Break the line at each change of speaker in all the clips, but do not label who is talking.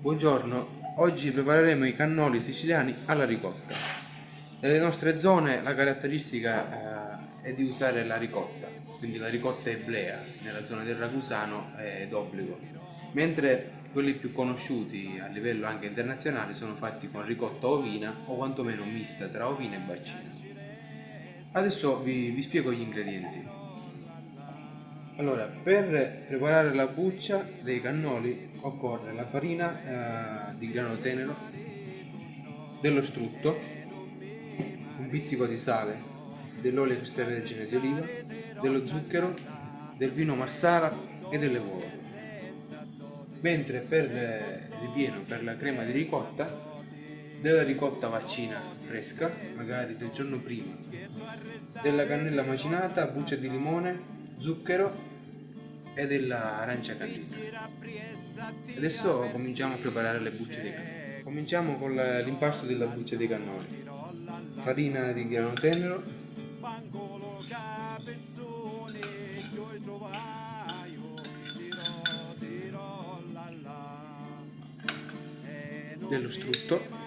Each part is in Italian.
Buongiorno, oggi prepareremo i cannoli siciliani alla ricotta. Nelle nostre zone la caratteristica è di usare la ricotta, quindi la ricotta eblea, nella zona del Ragusano è d'obbligo, mentre quelli più conosciuti a livello anche internazionale sono fatti con ricotta ovina o quantomeno mista tra ovina e bacina. Adesso vi spiego gli ingredienti. Allora, per preparare la buccia dei cannoli occorre la farina di grano tenero, dello strutto, un pizzico di sale, dell'olio extravergine di oliva, dello zucchero, del vino marsala e delle uova. Mentre per il ripieno, per la crema di ricotta, della ricotta vaccina fresca, magari del giorno prima, della cannella macinata, buccia di limone, zucchero e dell'arancia candita. Adesso cominciamo a preparare le bucce dei cannoli. Cominciamo con l'impasto della buccia dei cannoli. Farina di grano tenero, dello strutto,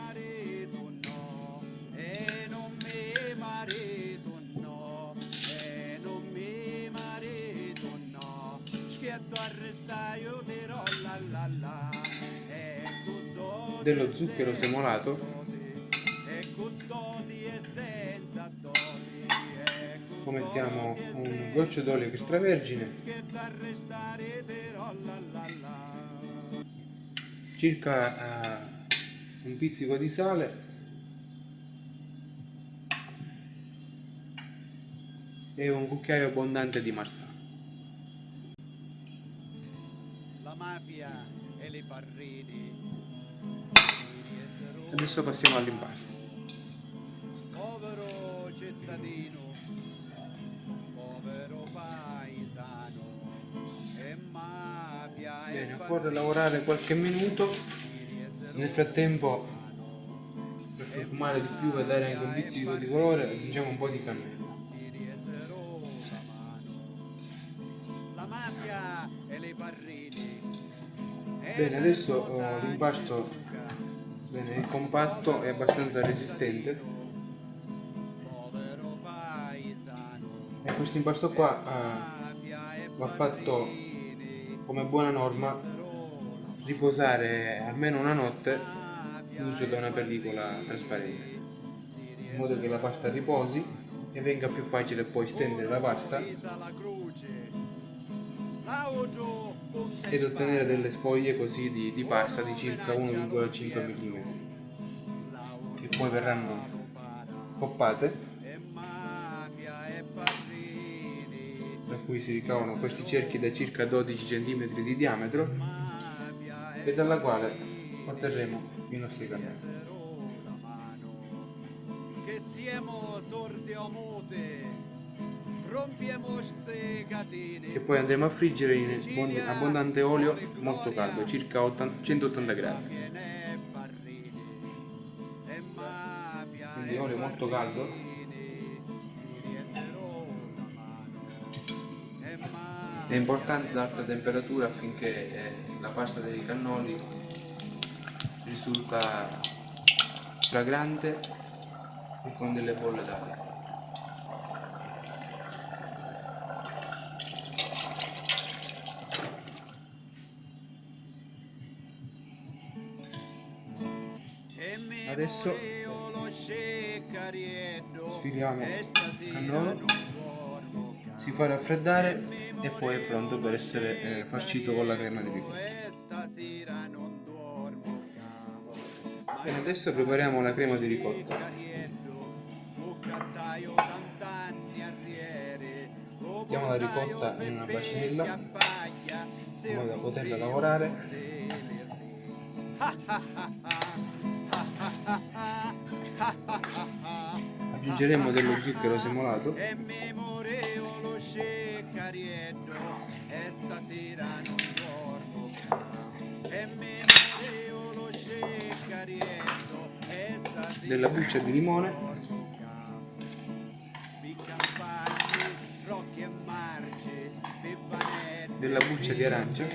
dello zucchero semolato, poi mettiamo un goccio d'olio extravergine, circa un pizzico di sale e un cucchiaio abbondante di marsala.
La mafia e le parrini.
Adesso passiamo all'impasto.
Povero cittadino, povero paesano, e mafia.
Bene, occorre lavorare qualche minuto. Nel frattempo, per profumare di più e dare anche un pizzico di colore, aggiungiamo un po' di cannella.
La mafia e le parrini.
Bene, adesso l'impasto è compatto e abbastanza resistente, e questo impasto qua va fatto come buona norma riposare almeno una notte chiuso da una pellicola trasparente, in modo che la pasta riposi e venga più facile poi stendere la pasta ed ottenere delle sfoglie così di pasta di circa 1,5 mm, che poi verranno coppate, da cui si ricavano questi cerchi da circa 12 cm di diametro e dalla quale otterremo i nostri cannoli.
Che siamo sordi o mute, rompiamo ste catene.
Che poi andremo a friggere in abbondante olio molto caldo, circa 180 gradi. Quindi olio molto caldo. È importante ad alta temperatura affinché la pasta dei cannoli risulta fragrante e con delle bolle d'aria. Adesso sfiliamo il cannolo, si fa raffreddare e poi è pronto per essere farcito con la crema di ricotta. Bene, adesso prepariamo la crema di ricotta. Mettiamo la ricotta in una bacinella in modo da poterla lavorare. Aggiungeremo dello zucchero semolato della buccia di limone della buccia di arancia.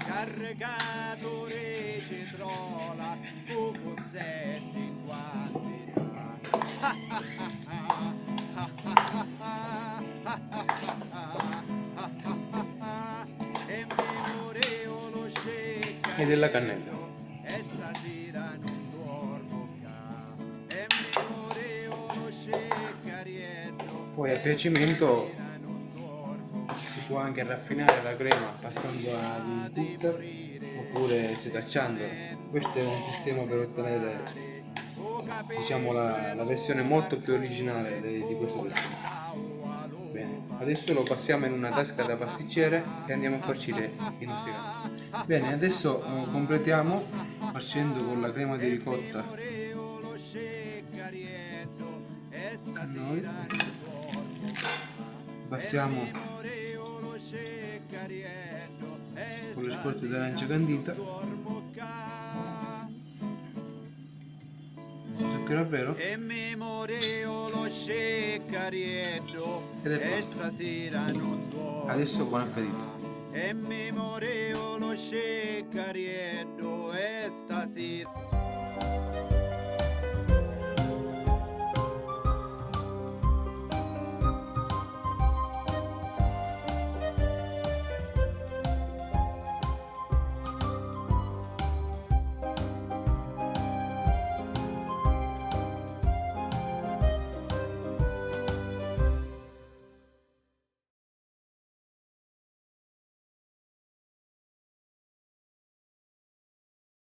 Carregatore cetrola, cucuzzetti in quantità. E memorevole scecca
E della cannella.
e stasera non dormo più. E memorevole scecca rientro.
Poi a piacimento
Non dormo
si può anche raffinare la crema passando ad un cutter oppure setacciandola. Questo è un sistema per ottenere, diciamo, la versione molto più originale di questo testino. Bene, adesso lo passiamo in una tasca da pasticcere e andiamo a farcire i nostri cannoli. Bene, adesso completiamo facendo con la crema di ricotta cannoli. Passiamo con le scorze d'arancia candita, zucchero a velo
e memorevole sceccariello
ed è
e
pronto.
stasera non dormo.
Adesso buon appetito!
E memorevole sceccariello e stasera